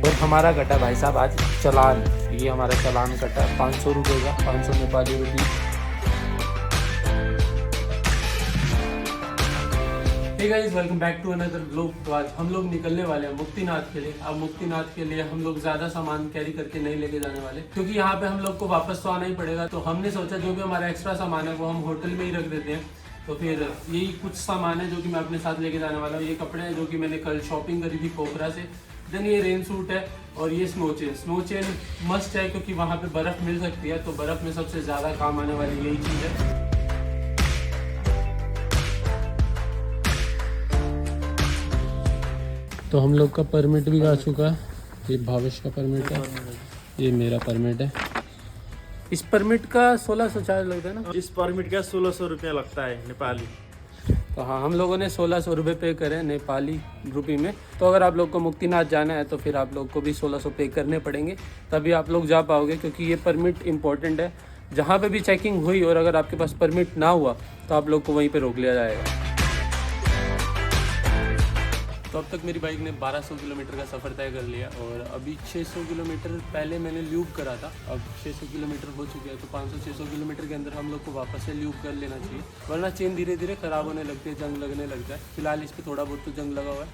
और हमारा कटा भाई साहब आज चालान, ये हमारा चालान कटा 500 रुपये का, 500 नेपाली रुपये। Hey guys, welcome back to another vlog. तो आज हम लोग निकलने वाले हैं मुक्तिनाथ के लिए। अब मुक्तिनाथ के लिए हम लोग ज़्यादा सामान कैरी करके नहीं लेके जाने वाले, क्योंकि यहाँ पे हम लोग को वापस तो आना ही पड़ेगा। तो हमने सोचा जो भी हमारा एक्स्ट्रा सामान है वो हम होटल में ही रख देते हैं। तो फिर यही कुछ सामान है जो कि मैं अपने साथ लेके जाने वाला हूँ। ये कपड़े हैं जो कि मैंने कल शॉपिंग करी थी पोखरा से। देन ये रेन सूट है और ये स्नो चेन मस्ट है, क्योंकि वहाँ पे बर्फ़ मिल सकती है। तो बर्फ़ में सबसे ज़्यादा काम आने वाली यही चीज़ है। तो हम लोग का परमिट भी आ चुका है। ये भावेश का परमिट है, ये मेरा परमिट है। इस परमिट का 1600 चार्ज लगता है ना? इस परमिट का 1600 रुपया लगता है नेपाली। तो हाँ, हम लोगों ने 1600 रुपये पे करे नेपाली रुपये में। तो अगर आप लोग को मुक्तिनाथ जाना है तो फिर आप लोग को भी 1600 पे करने पड़ेंगे, तभी आप लोग जा पाओगे। क्योंकि ये परमिट इम्पोर्टेंट है। जहाँ पे भी चेकिंग हुई और अगर आपके पास परमिट ना हुआ तो आप लोग को वहीं पे रोक लिया जाएगा। तो अब तक मेरी बाइक ने 1200 किलोमीटर का सफ़र तय कर लिया और अभी 600 किलोमीटर पहले मैंने ल्यूब करा था। अब 600 किलोमीटर हो चुके हैं, तो 500-600 किलोमीटर के अंदर हम लोग को वापस से ल्यूब कर लेना चाहिए, वरना चेन धीरे धीरे ख़राब होने लगती है, जंग लगने लगता है। फिलहाल इस पर थोड़ा बहुत तो जंग लगा हुआ है,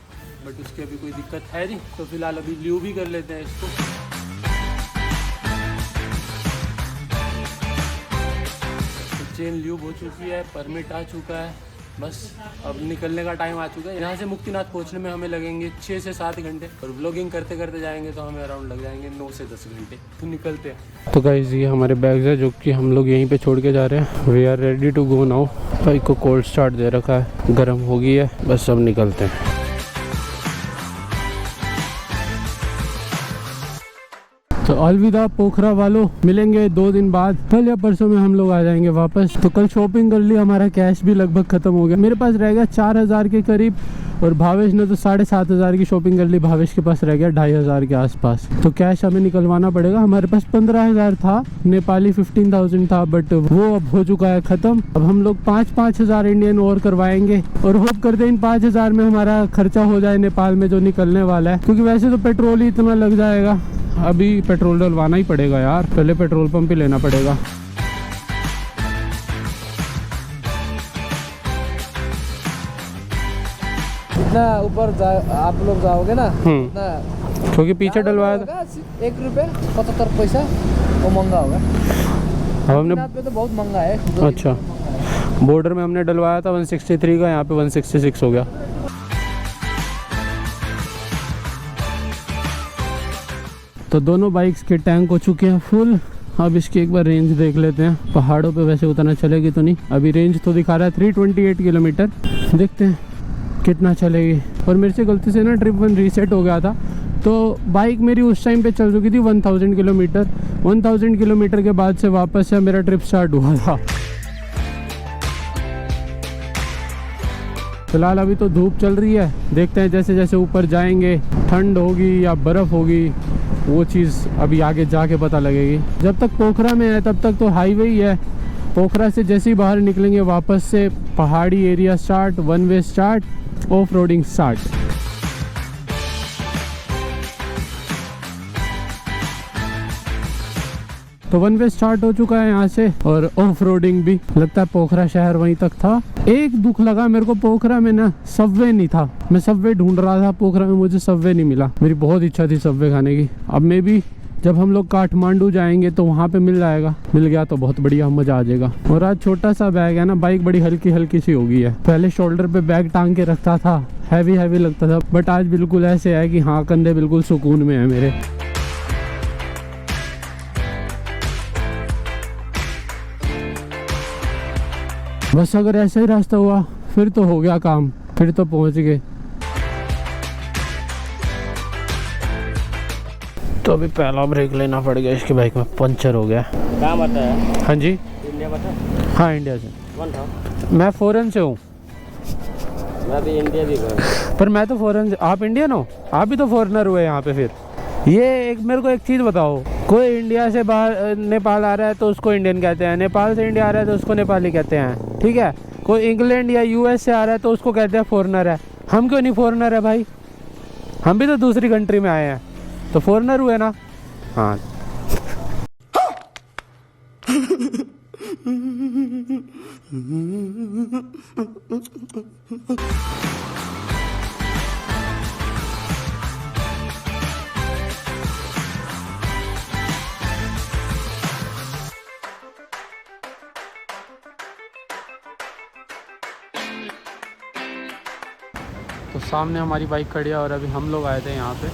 बट उसकी अभी कोई दिक्कत है नहीं। तो फिलहाल अभी ल्यूब ही कर लेते हैं इसको। तो चेन ल्यूब हो चुकी है, परमिट आ चुका है, बस अब निकलने का टाइम आ चुका है। यहाँ से मुक्तिनाथ पहुँचने में हमें लगेंगे 6 से 7 घंटे और व्लॉगिंग करते करते जाएंगे तो हमें अराउंड लग जाएंगे 9 से 10 घंटे। तो निकलते हैं। तो गाइस, ये हमारे बैग्स है जो कि हम लोग यहीं पे छोड़ के जा रहे हैं। We are ready to go now. Bike को कोल्ड स्टार्ट दे रखा है, गर्म हो गई है, बस अब निकलते हैं। तो अलविदा पोखरा वालों, मिलेंगे 2 दिन बाद। कल या परसों में हम लोग आ जाएंगे वापस। तो कल शॉपिंग कर ली, हमारा कैश भी लगभग खत्म हो गया। मेरे पास रह गया 4000 के करीब और भावेश ने तो 7500 की शॉपिंग कर ली। भावेश के पास रह गया 2500 के आसपास। तो कैश हमें निकलवाना पड़ेगा। हमारे पास 15000 था, नेपाली 15000 था, बट वो अब हो चुका है खत्म। अब हम लोग 5-5000 इंडियन और करवाएंगे और होप करते हैं इन 5000 में हमारा खर्चा हो जाए नेपाल में जो निकलने वाला है। क्योंकि वैसे तो पेट्रोल ही इतना लग जाएगा। अभी पेट्रोल डलवाना ही पड़ेगा यार, पहले पेट्रोल पंप ही लेना पड़ेगा। इतना ऊपर आप लोग जाओगे ना, क्योंकि पीछे डलवाया था 1 रुपये 75 पैसा, वो महंगा होगा। अब हमने पे तो बहुत महंगा है। अच्छा, बॉर्डर में हमने डलवाया था 163 का, यहाँ पे 166 हो गया। तो दोनों बाइक्स के टैंक हो चुके हैं फुल। अब इसकी एक बार रेंज देख लेते हैं। पहाड़ों पे वैसे उतना चलेगी तो नहीं, अभी रेंज तो दिखा रहा है 328 किलोमीटर। देखते हैं कितना चलेगी। और मेरे से गलती से ना ट्रिप 1 रीसेट हो गया था, तो बाइक मेरी उस टाइम पे चल चुकी थी 1000 किलोमीटर। 1000 किलोमीटर के बाद से वापस से मेरा ट्रिप स्टार्ट हुआ था। फिलहाल अभी तो धूप चल रही है, देखते हैं जैसे जैसे ऊपर जाएंगे ठंड होगी या बर्फ़ होगी, वो चीज़ अभी आगे जाके पता लगेगी। जब तक पोखरा में है तब तक तो हाईवे ही है। पोखरा से जैसे ही बाहर निकलेंगे वापस से पहाड़ी एरिया स्टार्ट, 1 वे स्टार्ट, ऑफ रोडिंग स्टार्ट। तो 1 वे स्टार्ट हो चुका है यहाँ से और ऑफ रोडिंग भी। लगता है पोखरा शहर वहीं तक था। एक दुख लगा मेरे को, पोखरा में ना सबवे नहीं था। मैं सबवे ढूंढ रहा था पोखरा में, मुझे सबवे नहीं मिला। मेरी बहुत इच्छा थी सबवे खाने की। अब मे भी जब हम लोग काठमांडू जाएंगे तो वहाँ पे मिल जाएगा। मिल गया तो बहुत बढ़िया, मजा आ जाएगा। और आज छोटा सा बैग है ना, बाइक बड़ी हल्की हल्की सी हो गई है। पहले शोल्डर पे बैग टांग के रखता था, हैवी हैवी लगता था, बट आज बिल्कुल ऐसे है कि हाँ, कंधे बिल्कुल सुकून में है मेरे। बस अगर ऐसा ही रास्ता हुआ फिर तो हो गया काम, फिर तो पहुंच गए। तो अभी पहला ब्रेक लेना पड़ गया, इसकी बाइक में पंचर हो गया। कहाँ बता है? हाँ जी, इंडिया बता। हाँ इंडिया से। कौन था? मैं फॉरेन से हूँ। मैं भी इंडिया भी गया। पर मैं तो फॉरेन से, आप इंडियन हो? आप भी तो फॉरेनर हुए यहाँ पे। फिर ये एक मेरे को एक चीज़ बताओ, कोई इंडिया से बाहर नेपाल आ रहा है तो उसको इंडियन कहते हैं, नेपाल से इंडिया आ रहा है तो उसको नेपाली कहते हैं, ठीक है। कोई इंग्लैंड या यूएस से आ रहा है तो उसको कहते हैं फॉरेनर है। हम क्यों नहीं फॉरेनर है भाई? हम भी तो दूसरी कंट्री में आए हैं। तो फॉरेनर हुए ना। हाँ तो सामने हमारी बाइक खड़ी है और अभी हम लोग आए थे यहाँ पे।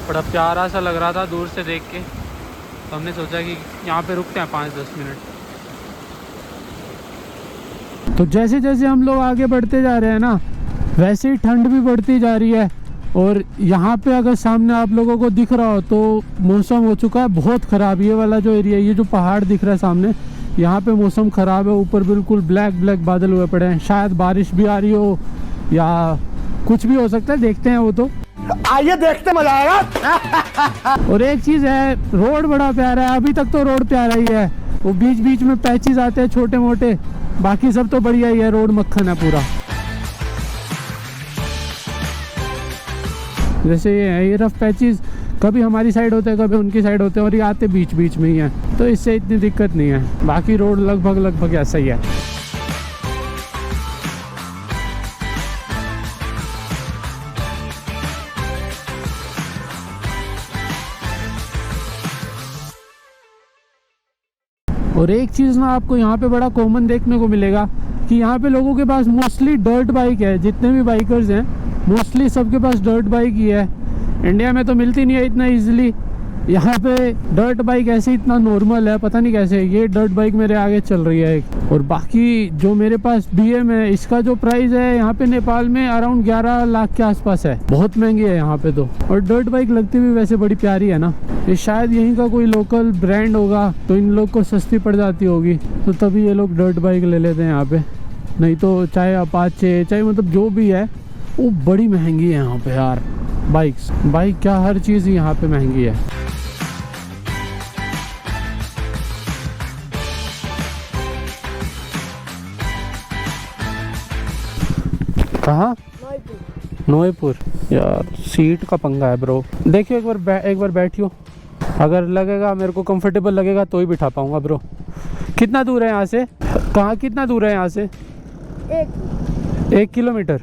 बड़ा प्यारा सा लग रहा था दूर से देख के, तो हमने सोचा कि यहाँ पे रुकते हैं 5-10 मिनट। तो जैसे जैसे हम लोग आगे बढ़ते जा रहे हैं ना, वैसे ही ठंड भी बढ़ती जा रही है। और यहाँ पे अगर सामने आप लोगों को दिख रहा हो तो मौसम हो चुका है बहुत ख़राब। ये वाला जो एरिया, ये जो पहाड़ दिख रहा है सामने, यहाँ पे मौसम ख़राब है। ऊपर बिल्कुल ब्लैक ब्लैक बादल हुए पड़े हैं, शायद बारिश भी आ रही हो या कुछ भी हो सकता है, देखते हैं वो तो। आइए देखते मजा आएगा। और एक चीज़ है, रोड बड़ा प्यारा है। अभी तक तो रोड प्यारा ही है, वो बीच बीच में पैचेस आते हैं छोटे मोटे, बाकी सब तो बढ़िया ही है। रोड मक्खन है पूरा। जैसे ये है, ये रफ पैचेस कभी हमारी साइड होते हैं कभी उनकी साइड होते हैं, और ये आते बीच बीच में ही हैं, तो इससे इतनी दिक्कत नहीं है। बाकी रोड लगभग ऐसा ही है। और एक चीज़ ना आपको यहाँ पे बड़ा कॉमन देखने को मिलेगा कि यहाँ पे लोगों के पास मोस्टली डर्ट बाइक है। जितने भी बाइकर्स हैं मोस्टली सबके पास डर्ट बाइक ही है। इंडिया में तो मिलती नहीं है इतना इजीली, यहाँ पे डर्ट बाइक ऐसे इतना नॉर्मल है, पता नहीं कैसे। ये डर्ट बाइक मेरे आगे चल रही है एक। और बाकी जो मेरे पास BM है, इसका जो प्राइस है यहाँ पे नेपाल में अराउंड 11 लाख के आसपास है। बहुत महंगी है यहाँ पे तो। और डर्ट बाइक लगती भी वैसे बड़ी प्यारी है ना। ये शायद यहीं का कोई लोकल ब्रांड होगा तो इन लोग को सस्ती पड़ जाती होगी, तो तभी ये लोग डर्ट बाइक ले लेते हैं यहाँ पे। नहीं तो चाहे अपाचे, चाहे मतलब जो भी है, वो बड़ी महंगी है यहाँ पे यार। बाइक क्या, हर चीज़ यहाँ पे महंगी है। कहाँ? नोएपुर। यार सीट का पंगा है ब्रो। देखियो एक बार बैठियो, अगर लगेगा मेरे को कंफर्टेबल लगेगा तो ही बिठा पाऊंगा ब्रो। कितना दूर है यहाँ से? कहाँ कितना दूर है यहाँ से? 1 किलोमीटर।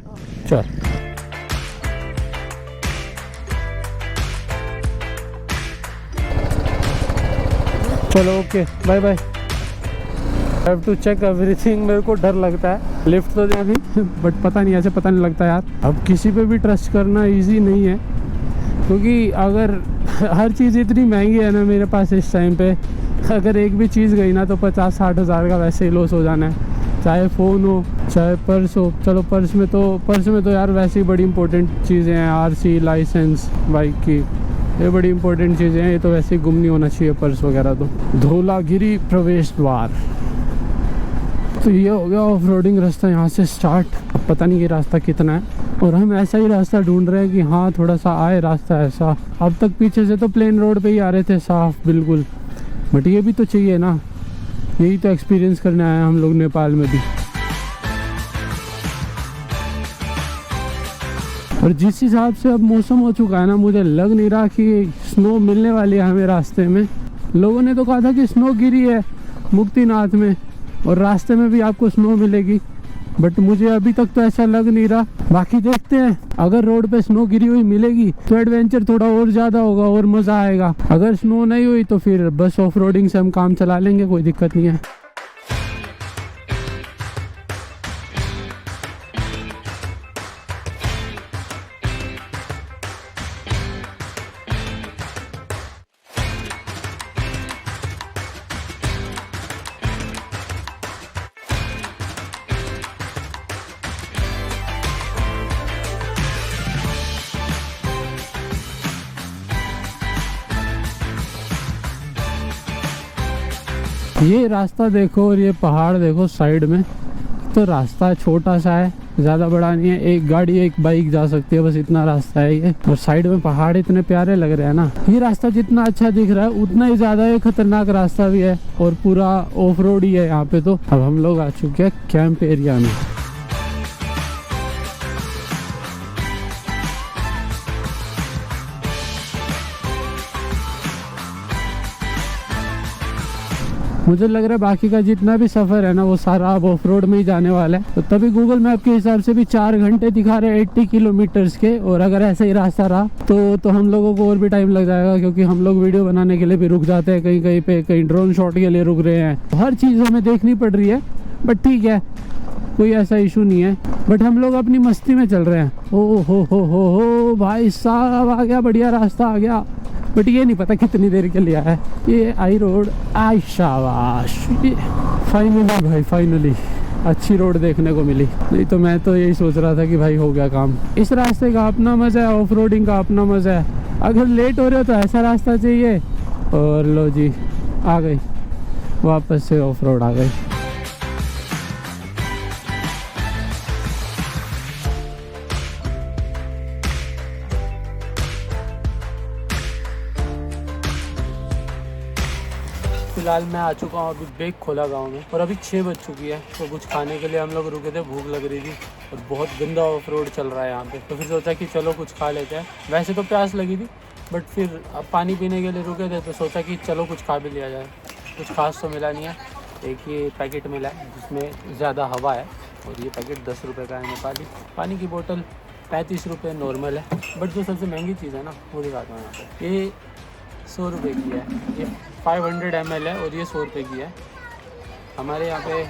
चलो okay, bye bye. Have to check everything. मेरे को डर लगता है, लिफ्ट तो दिया नहीं बट पता नहीं, ऐसे पता नहीं लगता यार। अब किसी पे भी ट्रस्ट करना इजी नहीं है, क्योंकि अगर हर चीज़ इतनी महंगी है ना मेरे पास इस टाइम पे, अगर एक भी चीज़ गई ना तो 50-60 हज़ार का वैसे ही लॉस हो जाना है। चाहे फ़ोन हो, चाहे पर्स हो। चलो पर्स में तो यार वैसे ही बड़ी इंपॉर्टेंट चीज़ें हैं, RC लाइसेंस बाइक की, ये बड़ी इंपॉर्टेंट चीज़ें हैं। ये तो वैसे ही गुम नहीं होना चाहिए पर्स वगैरह तो। धौलागिरी प्रवेश द्वार। तो ये हो गया ऑफ रोडिंग रास्ता यहाँ से स्टार्ट। अब पता नहीं ये रास्ता कितना है, और हम ऐसा ही रास्ता ढूंढ रहे हैं कि हाँ थोड़ा सा आए रास्ता ऐसा। अब तक पीछे से तो प्लेन रोड पे ही आ रहे थे साफ बिल्कुल, बट ये भी तो चाहिए ना। यही तो एक्सपीरियंस करने आए हम लोग नेपाल में भी। और जिस हिसाब से अब मौसम हो चुका है ना, मुझे लग नहीं रहा कि स्नो मिलने वाली है हमें रास्ते में। लोगों ने तो कहा था कि स्नो गिरी है मुक्तिनाथ में और रास्ते में भी आपको स्नो मिलेगी, बट मुझे अभी तक तो ऐसा लग नहीं रहा। बाकी देखते हैं, अगर रोड पे स्नो गिरी हुई मिलेगी तो एडवेंचर थोड़ा और ज़्यादा होगा और मज़ा आएगा। अगर स्नो नहीं हुई तो फिर बस ऑफ रोडिंग से हम काम चला लेंगे, कोई दिक्कत नहीं है। ये रास्ता देखो और ये पहाड़ देखो साइड में, तो रास्ता छोटा सा है, ज़्यादा बड़ा नहीं है। एक गाड़ी एक बाइक जा सकती है, बस इतना रास्ता है ये। और साइड में पहाड़ इतने प्यारे लग रहे हैं ना। ये रास्ता जितना अच्छा दिख रहा है उतना ही ज़्यादा ये खतरनाक रास्ता भी है, और पूरा ऑफ रोड ही है यहाँ पे। तो अब हम लोग आ चुके हैं कैंप एरिया में। मुझे लग रहा है बाकी का जितना भी सफ़र है ना वो सारा अब ऑफ रोड में ही जाने वाला है। तो तभी गूगल मैप के हिसाब से भी 4 घंटे दिखा रहे हैं 80 किलोमीटर्स के, और अगर ऐसा ही रास्ता रहा तो हम लोगों को और भी टाइम लग जाएगा, क्योंकि हम लोग वीडियो बनाने के लिए भी रुक जाते हैं कहीं कहीं पे, कहीं ड्रोन शॉट के लिए रुक रहे हैं। हर चीज़ हमें देखनी पड़ रही है, बट ठीक है, कोई ऐसा इशू नहीं है। बट हम लोग अपनी मस्ती में चल रहे हैं। ओ हो भाई साहब, आ गया, बढ़िया रास्ता आ गया। बट ये नहीं पता कितनी देर के लिए आया है। ये आई रोड, आई शाबाश, फाइनली भाई, फाइनली अच्छी रोड देखने को मिली। नहीं तो मैं तो यही सोच रहा था कि भाई हो गया काम। इस रास्ते का अपना मज़ा है, ऑफ रोडिंग का अपना मज़ा है। अगर लेट हो रहे हो तो ऐसा रास्ता चाहिए। और लो जी, आ गई वापस से ऑफ रोड आ गई। फिलहाल मैं आ चुका हूँ, अभी ब्रेक खोला गांव में, और अभी 6 बज चुकी है। तो कुछ खाने के लिए हम लोग रुके थे, भूख लग रही थी और बहुत गंदा ऑफ रोड चल रहा है यहाँ पे। तो फिर सोचा कि चलो कुछ खा लेते हैं। वैसे तो प्यास लगी थी, बट फिर अब पानी पीने के लिए रुके थे तो सोचा कि चलो कुछ खा भी लिया जाए। कुछ खास तो मिला नहीं है। एक ये पैकेट मिला है जिसमें ज़्यादा हवा है, और ये पैकेट 10 रुपये का है नेपाली। पानी की बोतल 35 रुपये नॉर्मल है। बट जो सबसे महंगी चीज़ है ना वो दिखाता हूँ यहाँ पे। ये 100 रुपये की है, ये 500 ml है, और ये 100 रुपये की है। हमारे यहाँ पे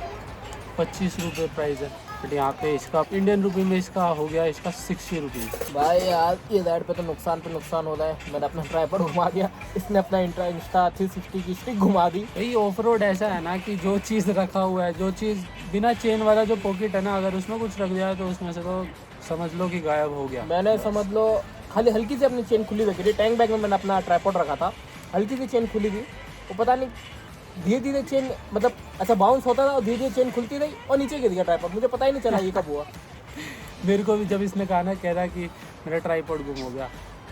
25 रुपये प्राइस है, बट यहाँ पे इसका इंडियन रुपये में इसका हो गया इसका 60 रुपीज़। भाई यार ये साइड पे तो नुकसान हो रहा है। मैंने अपना ट्राइपॉड घुमा दिया, इसने अपना इंस्टा 360 की स्टिक घुमा दी। भाई ऑफ रोड ऐसा है ना कि जो चीज़ रखा हुआ है, जो चीज़ बिना चेन वाला जो पॉकेट है ना, अगर उसमें कुछ रख दिया तो उसमें से तो समझ लो कि गायब हो गया। मैंने समझ लो खाली हल्की सी अपनी चेन खुली रखी थी। टैंक बैग में मैंने अपना ट्राइपॉड रखा था, हल्की सी चेन खुली थी। वो पता नहीं धीरे धीरे चेन मतलब ऐसा बाउंस होता था और धीरे धीरे चेन खुलती रही और नीचे गिर गया ट्राइपॉड। मुझे पता ही नहीं चला ये कब हुआ। मेरे को भी जब इसने कहा ना, कह रहा कि मेरा ट्राइपॉड गुम हो गया,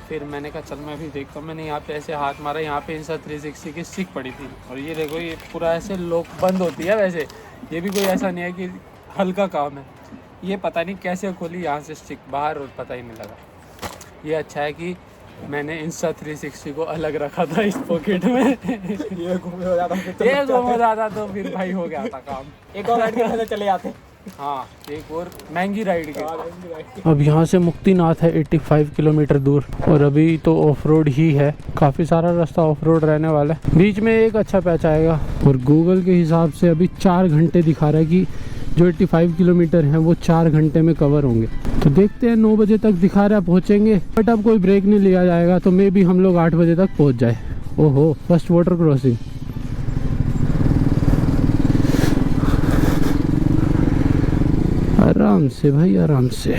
फिर मैंने कहा चल मैं भी देखता हूँ। मैंने यहाँ पे ऐसे हाथ मारा, यहाँ पे इंस्टा 360 की स्टिक पड़ी थी, और ये देखो ये पूरा ऐसे लॉक बंद होती है। वैसे ये भी कोई ऐसा नहीं है कि हल्का काम है। ये पता नहीं कैसे खोली यहाँ से स्टिक बाहर, और पता ही नहीं लगा। ये अच्छा है कि मैंने इंस्टा 360 को अलग रखा था इस पॉकेट में। ये घूमे हो जाता तो फिर भाई हो गया था काम। एक और राइड के चले जाते। हाँ, एक और महंगी राइड के। अब यहाँ से मुक्तिनाथ है 85 किलोमीटर दूर, और अभी तो ऑफ रोड ही है। काफ़ी सारा रास्ता ऑफ रोड रहने वाला है। बीच में एक अच्छा पैच आएगा, और गूगल के हिसाब से अभी 4 घंटे दिखा रहा है कि जो 85 किलोमीटर हैं वो 4 घंटे में कवर होंगे। तो देखते हैं, 9 बजे तक दिखा रहा है पहुँचेंगे, बट अब कोई ब्रेक नहीं लिया जाएगा, तो मे भी हम लोग 8 बजे तक पहुँच जाए। ओहो, फर्स्ट वाटर क्रॉसिंग। आराम से भाई, आराम से।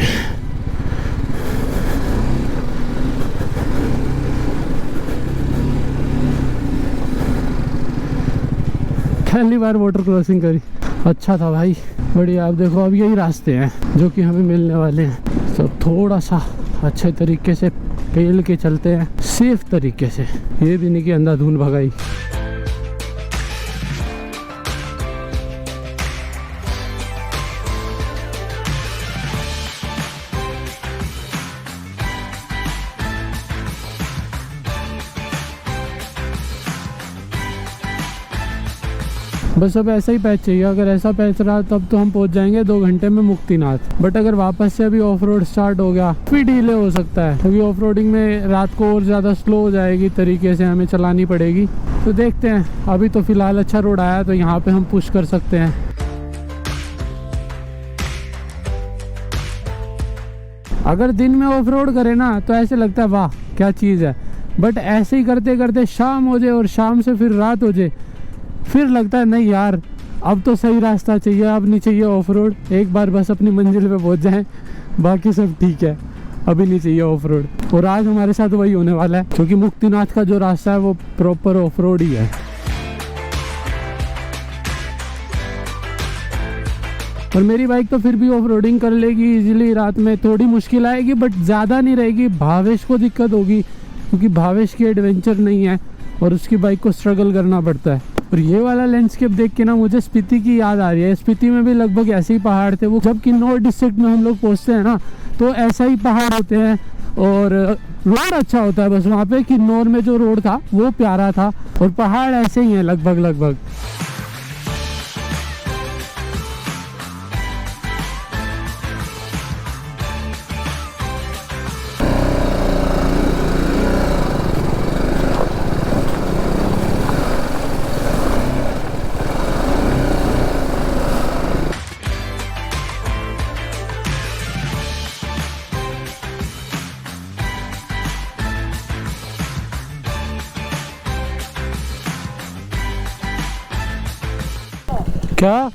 पहली बार वाटर क्रॉसिंग करी, अच्छा था भाई, बढ़िया। अब देखो, अब यही रास्ते हैं जो कि हमें मिलने वाले हैं। सब थोड़ा सा अच्छे तरीके से पेल के चलते हैं, सेफ तरीके से। ये भी नहीं कि अंधाधुंध भगाई। बस अब ऐसा ही पैच चाहिए। अगर ऐसा पैच रहा तब तो हम पहुंच जाएंगे 2 घंटे में मुक्तिनाथ। बट अगर वापस से अभी ऑफ रोड स्टार्ट हो गया फिर डिले हो सकता है, क्योंकि ऑफ रोडिंग में रात को और ज़्यादा स्लो हो जाएगी, तरीके से हमें चलानी पड़ेगी। तो देखते हैं। अभी तो फिलहाल अच्छा रोड आया, तो यहाँ पे हम पुश कर सकते हैं। अगर दिन में ऑफ रोड करे ना तो ऐसे लगता है वाह क्या चीज़ है, बट ऐसे ही करते करते शाम हो जाए, और शाम से फिर रात हो जाए, फिर लगता है नहीं यार अब तो सही रास्ता चाहिए, अब नहीं चाहिए ऑफ रोड। एक बार बस अपनी मंजिल पे पहुंच जाएं, बाकी सब ठीक है, अभी नहीं चाहिए ऑफ रोड। और आज हमारे साथ वही होने वाला है, क्योंकि मुक्तिनाथ का जो रास्ता है वो प्रॉपर ऑफ रोड ही है। और मेरी बाइक तो फिर भी ऑफ रोडिंग कर लेगी इजीली। रात में थोड़ी मुश्किल आएगी, बट ज़्यादा नहीं रहेगी। भावेश को दिक्कत होगी, क्योंकि भावेश की एडवेंचर नहीं है और उसकी बाइक को स्ट्रगल करना पड़ता है। और ये वाला लैंडस्केप देख के ना मुझे स्पीति की याद आ रही है। स्पीति में भी लगभग ऐसे ही पहाड़ थे। वो जब किन्नौर डिस्ट्रिक्ट में हम लोग पहुँचते हैं ना, तो ऐसा ही पहाड़ होते हैं, और रोड अच्छा होता है। बस वहाँ पे किन्नौर में जो रोड था वो प्यारा था, और पहाड़ ऐसे ही हैं लगभग। क्या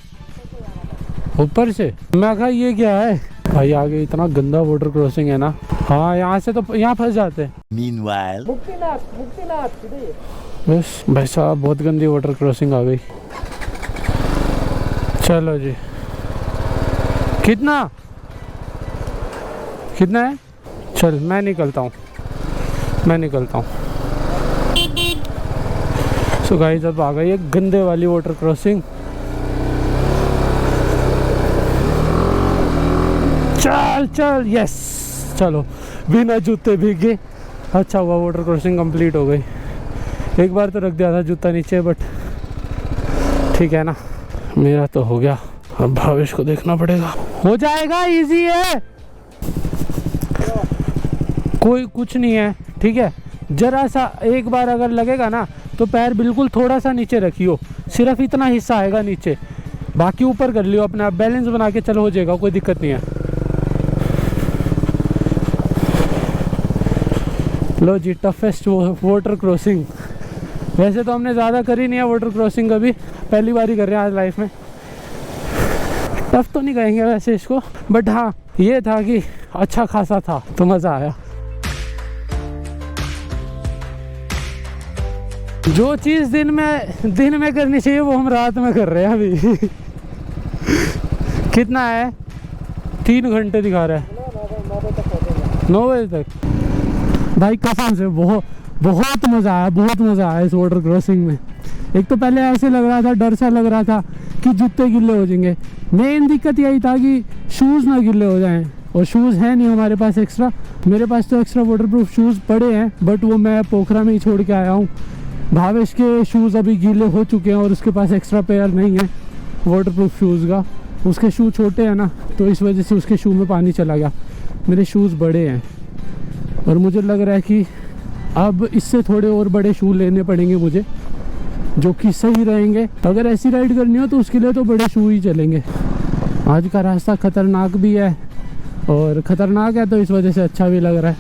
ऊपर से? मैं कहा ये क्या है भाई, आगे इतना गंदा वाटर क्रॉसिंग है ना। हाँ यहाँ से तो यहाँ फंस जाते हैं। Meanwhile, मुक्तिनाथ सीधे ये। बस भाई साहब बहुत गंदी वाटर क्रॉसिंग आ गई। चलो जी, कितना कितना है? चल मैं निकलता हूँ। सो गाइस अब आ गई एक गंदे वाली वाटर क्रॉसिंग। चल यस, चलो बिना जूते भीगे। अच्छा हुआ वाटर क्रॉसिंग कंप्लीट हो गई। एक बार तो रख दिया था जूता नीचे, बट ठीक है ना, मेरा तो हो गया। अब भावेश को देखना पड़ेगा। हो जाएगा, इजी है, कोई कुछ नहीं है। ठीक है, जरा सा एक बार अगर लगेगा ना तो पैर बिल्कुल थोड़ा सा नीचे रखियो, सिर्फ इतना हिस्सा आएगा नीचे, बाकी ऊपर कर लियो अपने आप। बैलेंस बना के चलो, हो जाएगा, कोई दिक्कत नहीं है। लो जी, टफेस्ट वाटर क्रॉसिंग। वैसे तो हमने ज़्यादा करी नहीं है वाटर क्रॉसिंग कभी, पहली बार ही कर रहे हैं आज लाइफ में। टफ तो नहीं कहेंगे वैसे इसको, बट हाँ ये था कि अच्छा खासा था, तो मज़ा आया। जो चीज़ दिन में करनी चाहिए वो हम रात में कर रहे हैं अभी। कितना है? 3 घंटे दिखा रहा है, 9 बजे तक। भाई कसम से बहुत मज़ा आया इस वाटर क्रॉसिंग में। एक तो पहले ऐसे लग रहा था, डर सा लग रहा था कि जूते गिल्ले हो जाएंगे। मेन दिक्कत यही था कि शूज़ ना गिल्ले हो जाएं, और शूज़ है नहीं हमारे पास एक्स्ट्रा। मेरे पास तो एक्स्ट्रा वाटरप्रूफ शूज़ पड़े हैं, बट वो मैं पोखरा में ही छोड़ के आया हूँ। भावेश के शूज़ अभी गीले हो चुके हैं और उसके पास एक्स्ट्रा पेयर नहीं है वाटरप्रूफ शूज़ का। उसके शू छोटे हैं ना, तो इस वजह से उसके शू में पानी चला गया। मेरे शूज़ बड़े हैं और मुझे लग रहा है कि अब इससे थोड़े और बड़े शू लेने पड़ेंगे मुझे, जो कि सही रहेंगे। अगर ऐसी राइड करनी हो तो उसके लिए तो बड़े शू ही चलेंगे। आज का रास्ता खतरनाक भी है, और ख़तरनाक है तो इस वजह से अच्छा भी लग रहा है।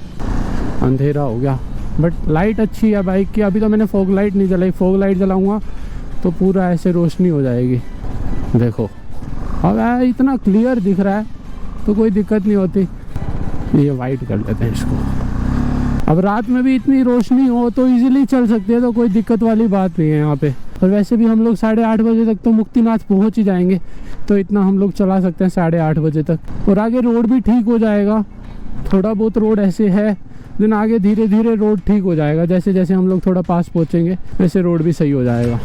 अंधेरा हो गया, बट लाइट अच्छी है बाइक की। अभी तो मैंने फॉग लाइट नहीं जलाई, फॉग लाइट जलाऊंगा तो पूरा ऐसे रोशनी हो जाएगी। देखो अब इतना क्लियर दिख रहा है तो कोई दिक्कत नहीं होती। ये वाइट कर लेते हैं इसको। अब रात में भी इतनी रोशनी हो तो इजीली चल सकते हैं, तो कोई दिक्कत वाली बात नहीं है यहाँ पे। और वैसे भी हम लोग 8:30 बजे तक तो मुक्तिनाथ पहुँच ही जाएंगे, तो इतना हम लोग चला सकते हैं 8:30 बजे तक। और आगे रोड भी ठीक हो जाएगा, थोड़ा बहुत रोड ऐसे है, लेकिन आगे धीरे धीरे रोड ठीक हो जाएगा। जैसे जैसे हम लोग थोड़ा पास पहुँचेंगे वैसे रोड भी सही हो जाएगा।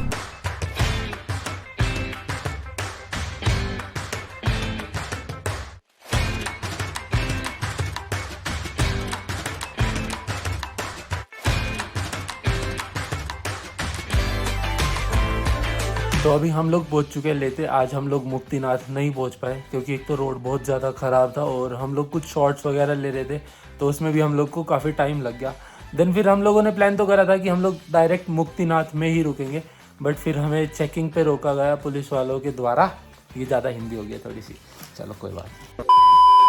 तो अभी हम लोग पहुंच चुके हैं लेते। आज हम लोग मुक्तिनाथ नहीं पहुंच पाए क्योंकि एक तो रोड बहुत ज़्यादा ख़राब था, और हम लोग कुछ शॉर्ट्स वगैरह ले रहे थे, तो उसमें भी हम लोग को काफ़ी टाइम लग गया। देन फिर हम लोगों ने प्लान तो करा था कि हम लोग डायरेक्ट मुक्तिनाथ में ही रुकेंगे, बट फिर हमें चेकिंग पे रोका गया पुलिस वालों के द्वारा। ये ज़्यादा हिंदी हो गया थोड़ी सी, चलो कोई बात नहीं।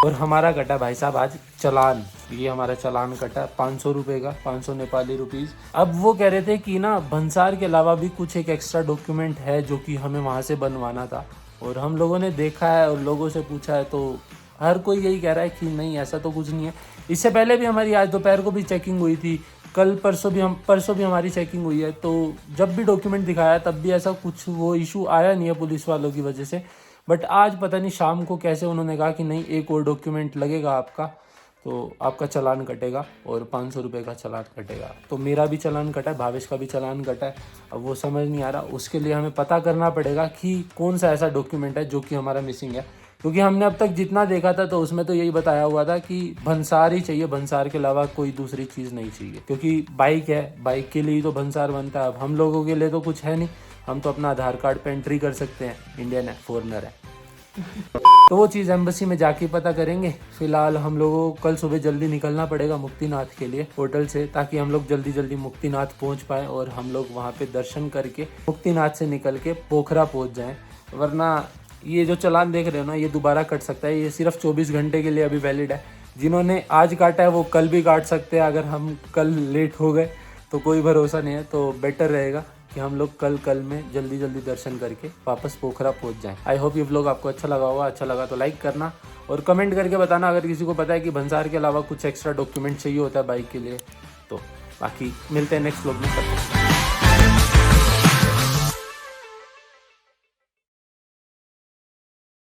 और हमारा कटा भाई साहब आज चालान, ये हमारा चालान कटा 500 रुपये का, 500 नेपाली रुपीज़। अब वो कह रहे थे कि ना भंसार के अलावा भी कुछ एक एक्स्ट्रा डॉक्यूमेंट है जो कि हमें वहाँ से बनवाना था, और हम लोगों ने देखा है और लोगों से पूछा है तो हर कोई यही कह रहा है कि नहीं ऐसा तो कुछ नहीं है। इससे पहले भी हमारी आज दोपहर को भी चेकिंग हुई थी, परसों भी हमारी चेकिंग हुई है, तो जब भी डॉक्यूमेंट दिखाया तब भी ऐसा कुछ वो इशू आया नहीं है पुलिस वालों की वजह से। बट आज पता नहीं शाम को कैसे उन्होंने कहा कि नहीं एक और डॉक्यूमेंट लगेगा आपका, तो आपका चालान कटेगा और 500 रुपये का चालान कटेगा। तो मेरा भी चालान कटा है, भावेश का भी चालान कटा है। अब वो समझ नहीं आ रहा, उसके लिए हमें पता करना पड़ेगा कि कौन सा ऐसा डॉक्यूमेंट है जो कि हमारा मिसिंग है, क्योंकि हमने अब तक जितना देखा था तो उसमें तो यही बताया हुआ था कि भंसार ही चाहिए, भंसार के अलावा कोई दूसरी चीज़ नहीं चाहिए, क्योंकि बाइक है, बाइक के लिए ही तो भंसार बनता है। अब हम लोगों के लिए तो कुछ है नहीं, हम तो अपना आधार कार्ड पे एंट्री कर सकते हैं, इंडियन है, फॉरेनर है। तो वो चीज़ एम्बेसी में जाके पता करेंगे। फिलहाल हम लोगों को कल सुबह जल्दी निकलना पड़ेगा मुक्तिनाथ के लिए होटल से, ताकि हम लोग जल्दी जल्दी मुक्तिनाथ पहुंच पाए और हम लोग वहां पे दर्शन करके मुक्तिनाथ से निकल के पोखरा पहुंच जाएं। वरना ये जो चालान देख रहे हो ना, ये दोबारा कट सकता है। ये सिर्फ 24 घंटे के लिए अभी वैलिड है। जिन्होंने आज काटा है वो कल भी काट सकते हैं। अगर हम कल लेट हो गए तो कोई भरोसा नहीं है, तो बेटर रहेगा कि हम लोग कल में जल्दी दर्शन करके वापस पोखरा पहुंच जाएं। आई होप ये व्लॉग आपको अच्छा लगा होगा। अच्छा लगा तो लाइक करना और कमेंट करके बताना अगर किसी को पता है कि भंसार के अलावा कुछ एक्स्ट्रा डॉक्यूमेंट चाहिए होता है बाइक के लिए तो। बाकी मिलते हैं नेक्स्ट व्लॉग में।